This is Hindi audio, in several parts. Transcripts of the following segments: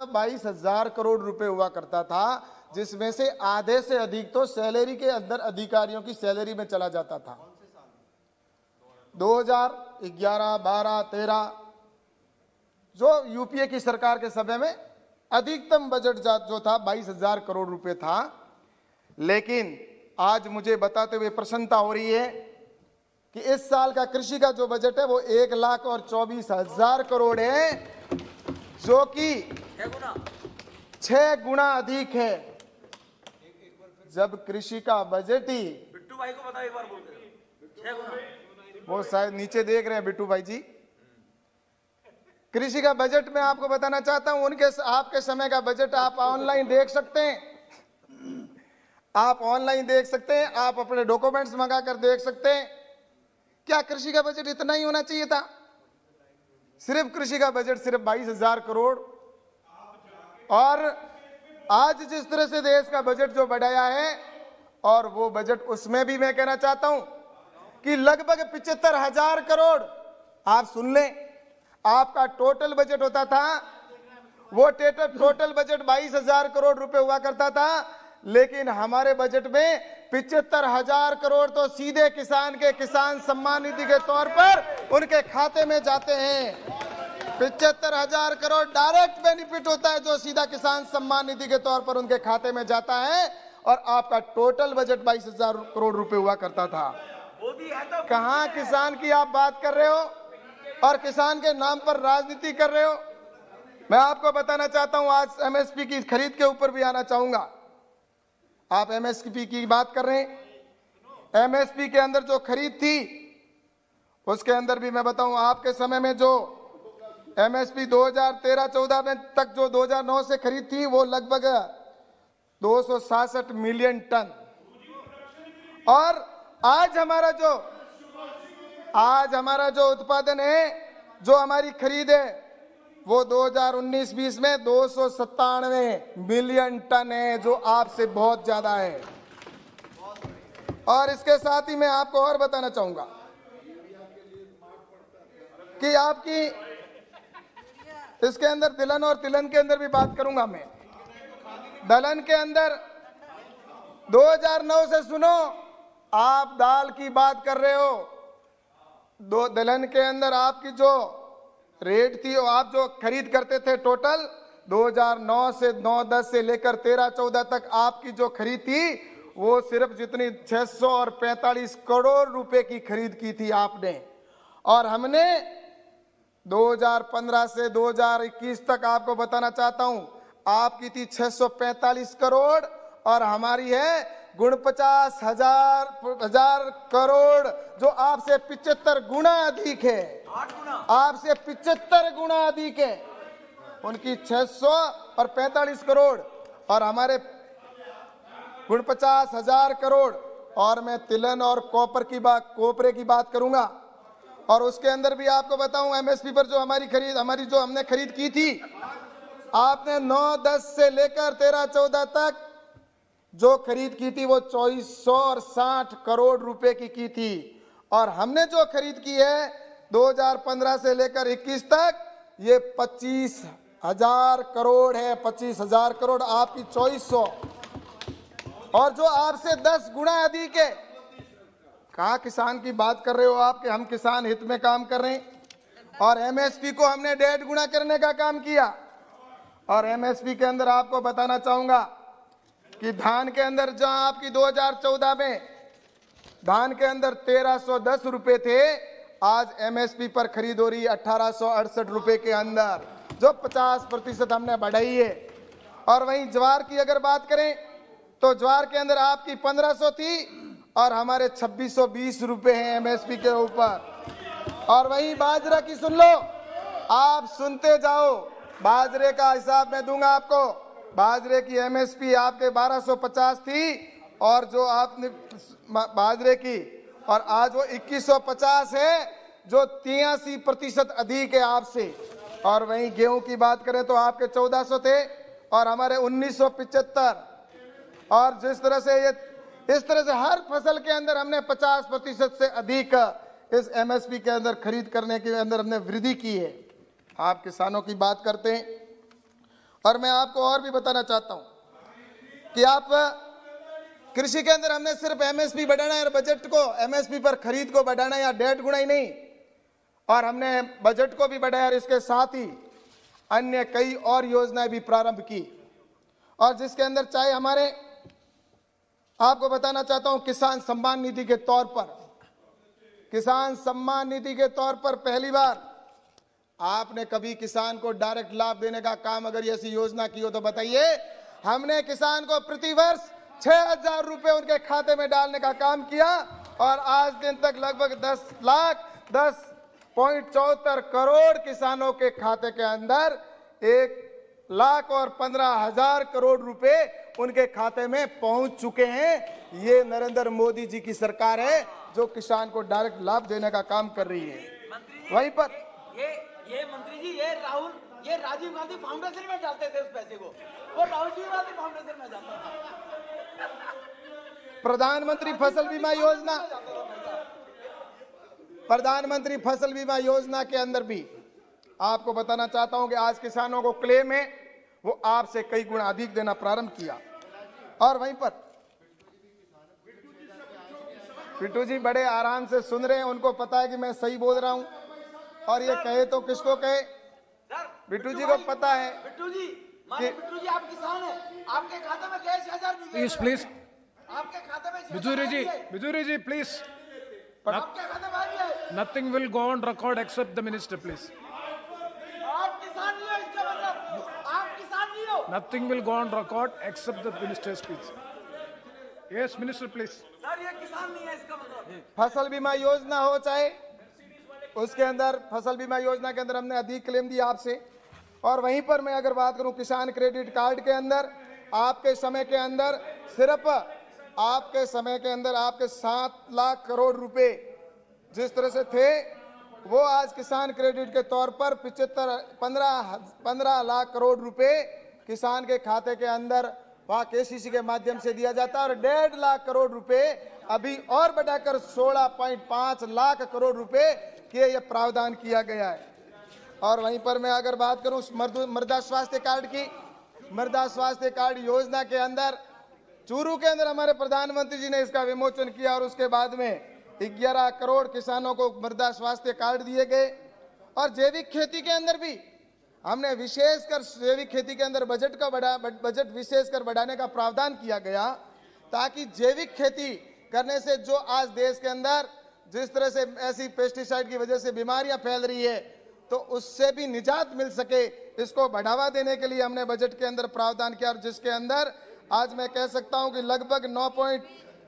22,000 करोड़ रुपए हुआ करता था, जिसमें से आधे से अधिक तो सैलरी के अंदर अधिकारियों की सैलरी में चला जाता था। 2011, 12, 13 जो यूपीए की सरकार के समय में अधिकतम बजट जो था 22,000 करोड़ रुपए था। लेकिन आज मुझे बताते हुए प्रसन्नता हो रही है कि इस साल का कृषि का जो बजट है वो 1,24,000 करोड़ है, जो कि 6 गुना अधिक है। जब कृषि का बजट ही बिट्टू भाई को बताओ एक बार, बोलते 6 गुना। वो शायद नीचे देख रहे हैं बिट्टू भाई जी। कृषि का बजट मैं आपको बताना चाहता हूं, उनके आपके समय का बजट आप ऑनलाइन देख सकते हैं, आप ऑनलाइन देख सकते हैं, आप अपने डॉक्यूमेंट्स मंगा कर देख सकते हैं। क्या कृषि का बजट इतना ही होना चाहिए था? सिर्फ कृषि का बजट सिर्फ 22,000 करोड़। और आज जिस तरह से देश का बजट जो बढ़ाया है, और वो बजट उसमें भी मैं कहना चाहता हूं कि लगभग 75,000 करोड़, आप सुन लें, आपका टोटल बजट होता था, वो टोटल बजट 22,000 करोड़ रुपए हुआ करता था। लेकिन हमारे बजट में 75,000 करोड़ तो सीधे किसान के किसान सम्मान निधि के तौर पर उनके खाते में जाते हैं। 75,000 करोड़ डायरेक्ट बेनिफिट होता है जो सीधा किसान सम्मान निधि के तौर पर उनके खाते में जाता है। और आपका टोटल बजट 22,000 करोड़ रुपए हुआ करता था। कहां किसान की आप बात कर रहे हो और किसान के नाम पर राजनीति कर रहे हो? मैं आपको बताना चाहता हूं, आज एमएसपी की खरीद के ऊपर भी आना चाहूंगा। आप एमएसपी की बात कर रहे हैं, एमएसपी के अंदर जो खरीद थी उसके अंदर भी मैं बताऊं, आपके समय में जो एमएसपी 2013-14 में तक जो 2009 से खरीद थी वो लगभग 267 मिलियन टन। और आज हमारा जो उत्पादन है, जो हमारी खरीद है, वो 2019-20 में 297 मिलियन टन है, जो आपसे बहुत ज्यादा है। और इसके साथ ही मैं आपको और बताना चाहूंगा कि आपकी इसके अंदर तिलहन और तिलहन के अंदर भी बात करूंगा मैं। दलहन के अंदर 2009 से सुनो, आप दाल की बात कर रहे हो, दलहन के अंदर आपकी जो रेट थी, और आप जो खरीद करते थे, टोटल 2009 से 9-10 से लेकर 13-14 तक आपकी जो खरीद थी वो सिर्फ जितनी 645 करोड़ रुपए की खरीद की थी आपने। और हमने 2015 से 2021 तक आपको बताना चाहता हूं, आपकी थी 645 करोड़ और हमारी है 49,000 करोड़, जो आपसे 75 गुना अधिक है। आपसे 75 गुना अधिक है। उनकी 645 करोड़ और हमारे 49,000 करोड़। और मैं तिलहन और कोपरे की बात करूंगा। और उसके अंदर भी आपको बताऊं, एमएसपी पर जो जो हमने खरीद की थी, आपने 9-10 से लेकर 13-14 तक जो खरीद की थी वो 2460 करोड़ रुपए की थी। और हमने जो खरीद की है 2015 से लेकर 21 तक, ये 25,000 करोड़ है। 25,000 करोड़ आपकी 2400, और जो आपसे 10 गुना अधिक है। कहाँ किसान की बात कर रहे हो आप कि हम किसान हित में काम कर रहे हैं? और एमएसपी को हमने 1.5 गुना करने का काम किया। और एमएसपी के अंदर आपको बताना चाहूंगा कि धान के अंदर जहां आपकी 2014 में धान के अंदर 1310 रुपए थे, आज एमएसपी पर खरीद हो रही 1868 रुपए के अंदर, जो 50% हमने बढ़ाई है। और वहीं ज्वार की अगर बात करें तो ज्वार के अंदर आपकी 1500 थी और हमारे 2620 रुपए हैं एमएसपी के ऊपर। और वहीं बाजरा की सुन लो, आप सुनते जाओ, बाजरे का हिसाब मैं दूंगा आपको। बाजरे की एमएसपी आपके 1250 थी, और जो आपने बाजरे की, और आज वो 2150 है, जो 83% अधिक है आपसे। और वहीं गेहूं की बात करें तो आपके 1400 थे और हमारे 1975। और इस तरह से हर फसल के अंदर हमने 50% से अधिक इस एमएसपी के अंदर खरीद करने के अंदर हमने वृद्धि की है। आप किसानों की बात करते हैं और मैं आपको और भी बताना चाहता हूं कि आप कृषि के अंदर हमने सिर्फ एमएसपी बढ़ाना है और बजट को एमएसपी पर खरीद को बढ़ाना या 1.5 गुना ही नहीं, और हमने बजट को भी बढ़ाया और इसके साथ ही अन्य कई और योजनाएं भी प्रारंभ की, और जिसके अंदर चाहे हमारे आपको बताना चाहता हूं किसान सम्मान निधि के तौर पर, किसान सम्मान निधि के तौर पर पहली बार आपने कभी किसान को डायरेक्ट लाभ देने का काम अगर ऐसी योजना की हो तो बताइए। हमने किसान को प्रतिवर्ष 6,000 रुपए उनके खाते में डालने का काम किया और आज दिन तक लगभग 10,74 करोड़ किसानों के खाते के अंदर 1,15,000 करोड़ रुपए उनके खाते में पहुंच चुके हैं। ये नरेंद्र मोदी जी की सरकार है जो किसान को डायरेक्ट लाभ देने का काम कर रही है। वहीं पर ये मंत्री जी ये राजीव गांधी फाउंडेशन में डालते थे उस पैसे को, वो राजीव गांधी फाउंडेशन में जाता था। प्रधानमंत्री फसल बीमा योजना, प्रधानमंत्री फसल बीमा योजना के अंदर भी आपको बताना चाहता हूं कि आज किसानों को क्लेम है वो आपसे कई गुना अधिक देना प्रारंभ किया। और वहीं पर पिट्टू जी बड़े आराम से सुन रहे हैं, उनको पता है कि मैं सही बोल रहा हूं, और ये कहे तो किसको कहे, बिट्टू जी को पता है। बिट्टू जी आप किसान हैं, आपके खाते में कैश 6,000 प्लीज आपके खाते में बिजूरी जी प्लीज, आपके खाते में nothing will go on record except the minister, please. आप किसान नहीं हो, इसका मतलब आप किसान नहीं हो। Nothing will go on record except the minister's speech. Yes, minister, please. Sir ये किसान नहीं है इसका मतलब। फसल बीमा योजना हो चाहे उसके अंदर, फसल बीमा योजना के अंदर हमने अधिक क्लेम दिया आपसे। और वहीं पर मैं अगर बात करूं किसान क्रेडिट कार्ड के अंदर, आपके समय के अंदर सिर्फ आपके समय के अंदर आपके 7 लाख करोड़ रुपए जिस तरह से थे वो आज किसान क्रेडिट के तौर पर 15 लाख करोड़ रुपए किसान के खाते के अंदर वहां केसीसी के माध्यम से दिया जाता है, और 1.5 लाख करोड़ रुपए अभी और बढ़ाकर 16.5 लाख करोड़ रुपए के ये प्रावधान किया गया है। और वहीं पर मैं अगर बात करूं मृदा स्वास्थ्य कार्ड की, मृदा स्वास्थ्य कार्ड योजना के अंदर चूरू के अंदर हमारे प्रधानमंत्री जी ने इसका विमोचन किया और उसके बाद में 11 करोड़ किसानों को मृदा स्वास्थ्य कार्ड दिए गए। और जैविक खेती के अंदर भी हमने विशेषकर जैविक खेती के अंदर बजट विशेषकर बढ़ाने का प्रावधान किया गया, ताकि जैविक खेती करने से जो आज देश के अंदर जिस तरह से ऐसी पेस्टिसाइड की वजह से बीमारियां फैल रही है तो उससे भी निजात मिल सके, इसको बढ़ावा देने के लिए हमने बजट के अंदर प्रावधान किया, और जिसके अंदर आज मैं कह सकता हूं कि लगभग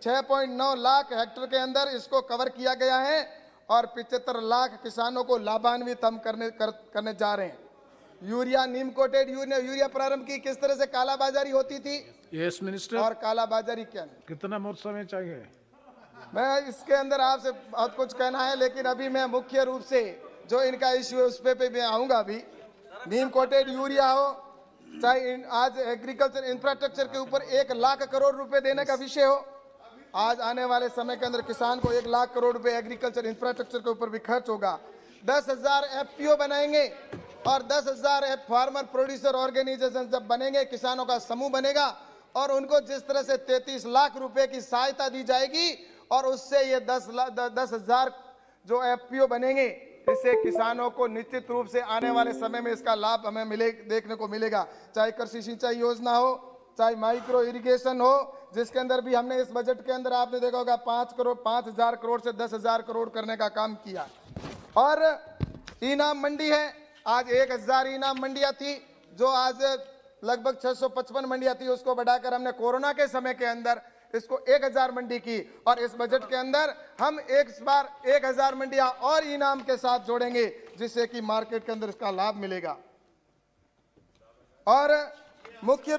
6.9 लाख हेक्टेयर के अंदर इसको कवर किया गया है और 75 लाख किसानों को लाभान्वित हम करने जा रहे हैं। यूरिया, नीम कोटेड यूरिया प्रारंभ की, किस तरह से कालाबाजारी होती थी। Yes minister. और कालाबाजारी क्या कितना मोर समय चाहिए? मैं इसके अंदर आपसे बहुत कुछ कहना है, लेकिन अभी मैं मुख्य रूप से जो इनका इश्यू है उस पे मैं आऊंगा। अभी नीम कोटेड यूरिया हो चाहे आज एग्रीकल्चर इंफ्रास्ट्रक्चर के ऊपर 1 लाख करोड़ रुपए देने का विषय हो, आज आने वाले समय के अंदर किसान को 1 लाख करोड़ रुपए एग्रीकल्चर इंफ्रास्ट्रक्चर के ऊपर भी खर्च होगा। 10,000 FPO बनाएंगे और 10,000 फार्मर प्रोड्यूसर ऑर्गेनाइजेशन जब बनेंगे, किसानों का समूह बनेगा और उनको जिस तरह से 33 लाख रुपए की सहायता दी जाएगी और उससे ये 10,000 जो FPO बनेंगे, इससे किसानों को निश्चित रूप से आने वाले समय में इसका लाभ हमें देखने को मिलेगा। चाहे कृषि सिंचाई योजना हो, चाहे माइक्रो इरिगेशन हो, जिसके अंदर भी हमने इस बजट के अंदर आपने देखा होगा 5,000 करोड़ से 10,000 करोड़ करने का काम किया। और इनाम मंडी है, आज 1,000 इनाम मंडियां थी जो आज लगभग 655 मंडियां थी, उसको बढ़ाकर हमने कोरोना के समय के अंदर इसको 1,000 मंडी की, और इस बजट के अंदर हम एक बार 1,000 मंडियां और इनाम के साथ जोड़ेंगे, जिससे कि मार्केट के अंदर इसका लाभ मिलेगा। और मुख्य